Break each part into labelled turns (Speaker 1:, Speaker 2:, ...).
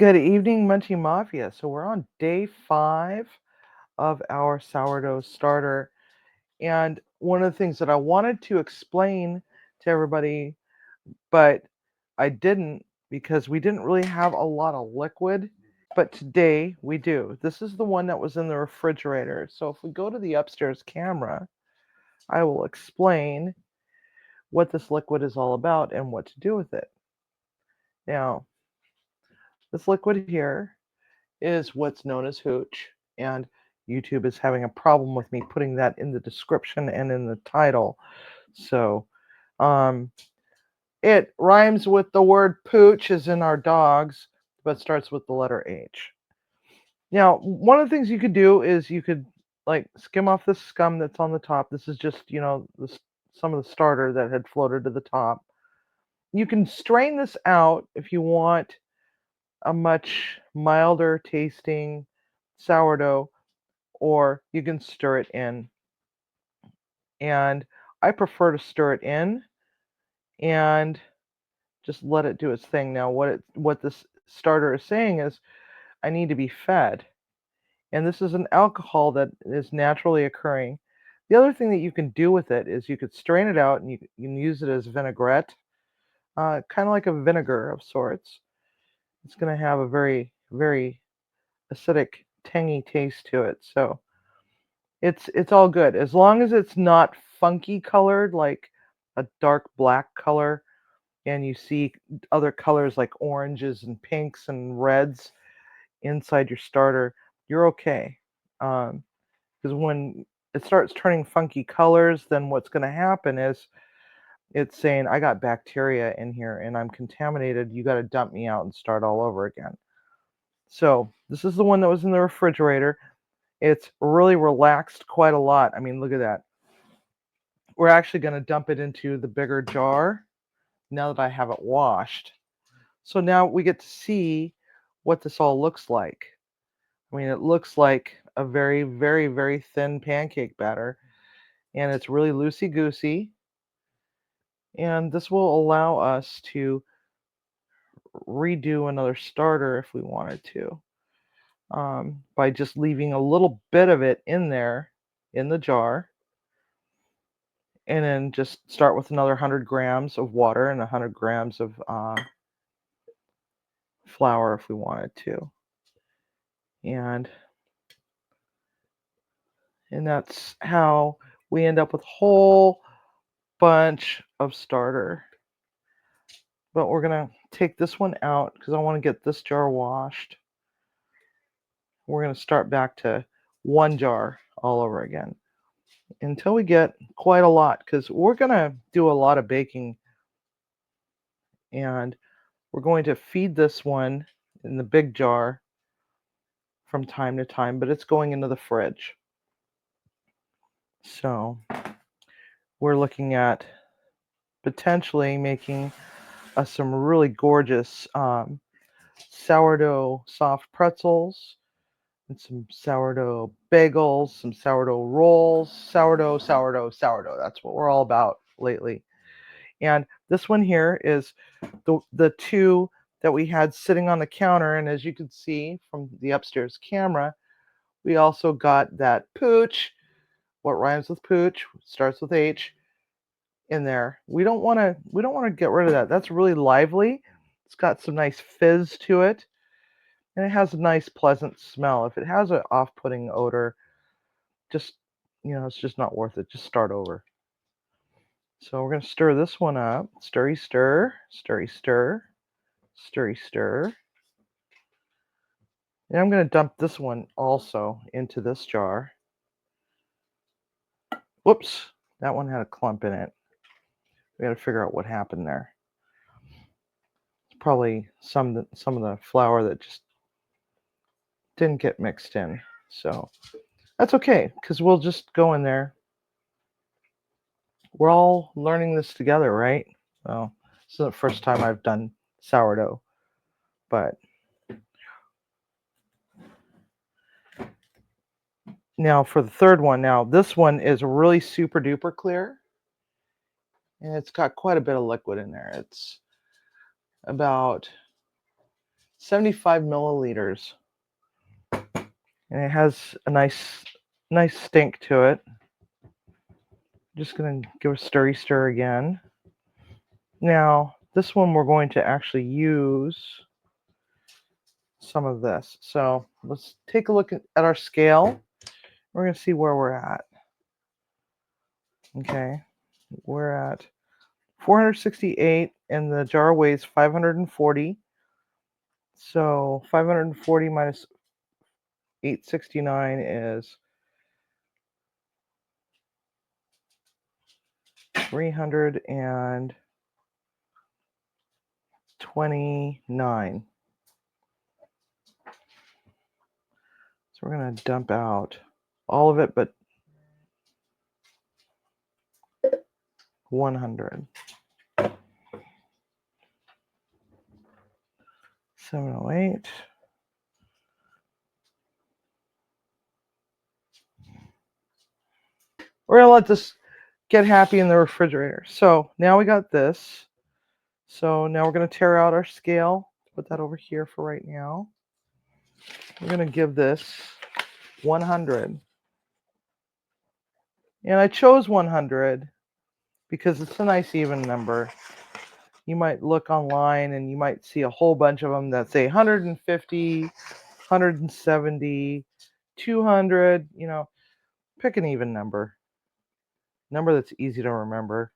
Speaker 1: Good evening, Munchie Mafia. So we're on day 5 of our sourdough starter. And one of the things that I wanted to explain to everybody, but I didn't because we didn't really have a lot of liquid. But today we do. This is the one that was in the refrigerator. So if we go to the upstairs camera, I will explain what this liquid is all about and what to do with it. Now, this liquid here is what's known as hooch, and YouTube is having a problem with me putting that in the description and in the title. So um, it rhymes with the word pooch, as in our dogs, but starts with the letter H. Now, one of the things you could do is you could like skim off the scum that's on the top. This is just, some of the starter that had floated to the top. You can strain this out if you want a much milder tasting sourdough, or you can stir it in. And I prefer to stir it in and just let it do its thing. Now, what this starter is saying is, I need to be fed. And this is an alcohol that is naturally occurring. The other thing that you can do with it is you could strain it out and you can use it as vinaigrette, kind of like a vinegar of sorts. It's going to have a very, very acidic, tangy taste to it. So it's all good as long as it's not funky colored like a dark black color, and you see other colors like oranges and pinks and reds inside your starter. You're okay, because when it starts turning funky colors, then what's going to happen is it's saying, I got bacteria in here and I'm contaminated. You got to dump me out and start all over again. So this is the one that was in the refrigerator. It's really relaxed quite a lot. I mean, look at that. We're actually going to dump it into the bigger jar now that I have it washed. So now we get to see what this all looks like. I mean, it looks like a very, very, very thin pancake batter, and it's really loosey-goosey. And this will allow us to redo another starter if we wanted to, by just leaving a little bit of it in there in the jar, and then just start with another 100 grams of water and 100 grams of flour if we wanted to. And that's how we end up with a whole bunch of starter. But we're going to take this one out because I want to get this jar washed. We're going to start back to one jar all over again until we get quite a lot, because we're going to do a lot of baking, and we're going to feed this one in the big jar from time to time, but it's going into the fridge. So we're looking at potentially making some really gorgeous sourdough soft pretzels, and some sourdough bagels, some sourdough rolls, sourdough. That's what we're all about lately. And this one here is the two that we had sitting on the counter. And as you can see from the upstairs camera, we also got that pooch. What rhymes with pooch starts with H in there. We don't want to get rid of that. That's really lively. It's got some nice fizz to it, and it has a nice pleasant smell. If it has an off-putting odor, just it's just not worth it. Just start over. So we're going to stir this one up. Stirry stir, stirry stir, stirry stir. And I'm going to dump this one also into this jar. Whoops, that one had a clump in it. We got to figure out what happened there. It's probably some of the flour that just didn't get mixed in. So that's okay, because we'll just go in there. We're all learning this together, right? Well, this is the first time I've done sourdough, but now for the third one. Now this one is really super duper clear, and it's got quite a bit of liquid in there. It's about 75 milliliters. And it has a nice stink to it. Just going to give a stir again. Now, this one we're going to actually use some of this. So let's take a look at our scale. We're going to see where we're at. Okay, we're at 468 and the jar weighs 540. So 540 minus 869 is 329. So we're going to dump out all of it but 100. 708. We're going to let this get happy in the refrigerator. So now we got this. So now we're going to tear out our scale. Put that over here for right now. We're going to give this 100. And I chose 100 because it's a nice even number. You might look online and you might see a whole bunch of them that say 150, 170, 200, you know, pick an even number. Number that's easy to remember.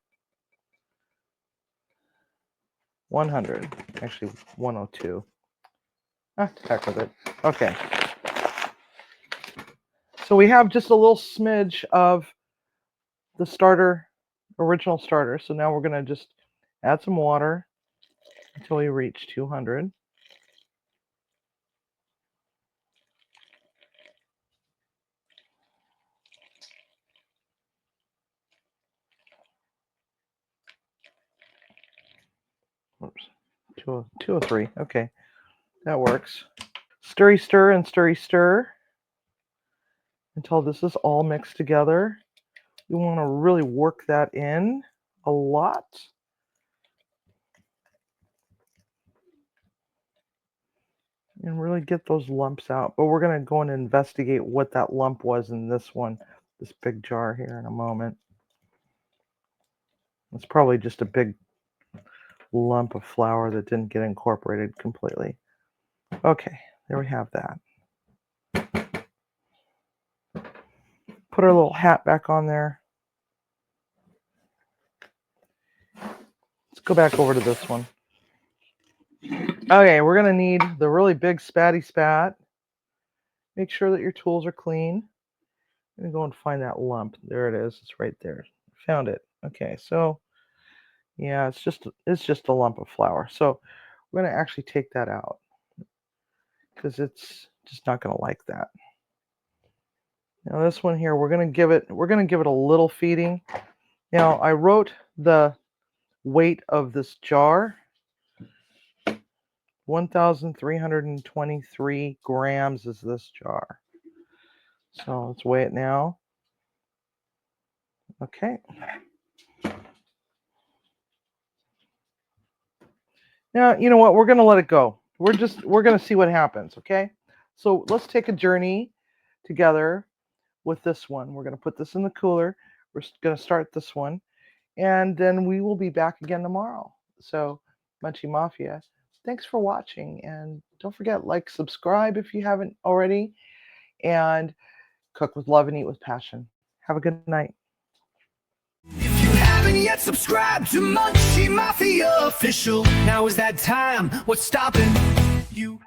Speaker 1: 100. Actually, 102. Heck with it. Okay. So we have just a little smidge of the starter, original starter. So now we're going to just add some water until we reach 200. Oops. 203. Okay. That works. Stir and stir until this is all mixed together. We want to really work that in a lot. And really get those lumps out. But we're going to go and investigate what that lump was in this one, this big jar here in a moment. It's probably just a big lump of flour that didn't get incorporated completely. Okay, there we have that. Put our little hat back on there. Let's go back over to this one. Okay, we're going to need the really big spatty spat. Make sure that your tools are clean. I'm going to go and find that lump. There it is. It's right there. Found it. Okay, so yeah, it's just a lump of flour. So we're going to actually take that out because it's just not going to like that. Now this one here, we're going to give it a little feeding. Now I wrote the weight of this jar. 1,323 grams is this jar. So let's weigh it now. Okay. Now, you know what? We're going to let it go. We're going to see what happens, okay? So let's take a journey together with this one. We're going to put this in the cooler. We're going to start this one. And then we will be back again tomorrow. So, Munchie Mafia, thanks for watching. And don't forget, like, subscribe if you haven't already. And cook with love and eat with passion. Have a good night.
Speaker 2: If you haven't yet subscribed to Munchie Mafia Official, now is that time. What's stopping you?